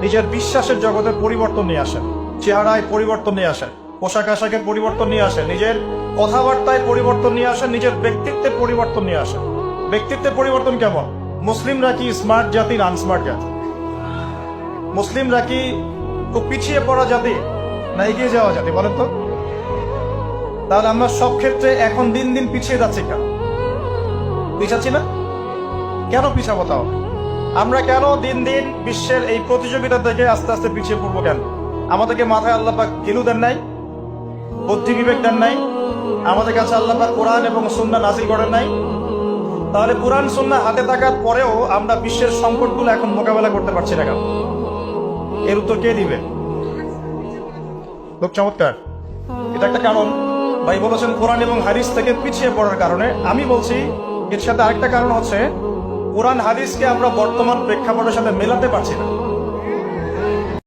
নিজের বিশ্বাসের জগতে পরিবর্তন নিয়ে আসেন, চেহারায় পরিবর্তন নিয়ে আসেন, পোশাক আশাকের পরিবর্তন নিয়ে আসেন, নিজের কথাবার্তায় পরিবর্তন নিয়ে আসেন, নিজের ব্যক্তিত্বের পরিবর্তন নিয়ে আসেন। ব্যক্তিত্বের পরিবর্তন কেমন? মুসলিমরা কি স্মার্ট জাতি না আনস্মার্ট জাতি? মুসলিমরা কি খুব পিছিয়ে পড়া জাতি না এগিয়ে যাওয়া জাতি? বলেন তো। তাহলে আমরা সব ক্ষেত্রে এখন দিন দিন পিছিয়ে যাচ্ছি কেন? পিছাচ্ছি না কেন? পিছাবো তাও আমরা কেন দিন দিন বিশ্বের এই প্রতিযোগিতা থেকে আস্তে আস্তে পিছিয়ে পড়বো কেন? আমাদেরকে মাথায় আল্লাহ পাক গিলু দেন নাই, বুদ্ধি বিবেক দেন নাই, আমাদের কাছে আল্লাহ পাক কোরআন এবং সুন্নাহ নাযিল করেন নাই। তাহলে কোরআন সুন্নাহ হাতে থাকার পরেও আমরা বিশ্বের সংকটগুলো এখন মোকাবেলা করতে পারছি না কেন? এর উত্তর কে দিবে? খুব চমৎকার। এটা একটা কারণ। ভাই বলেছেন কোরআন এবং হাদিস থেকে পিছিয়ে পড়ার কারণে। আমি বলছি এর সাথে আরেকটা কারণ হচ্ছে কোরআন হাদিসকে আমরা বর্তমান প্রেক্ষাপটের সাথে মেলাতে পারছি না।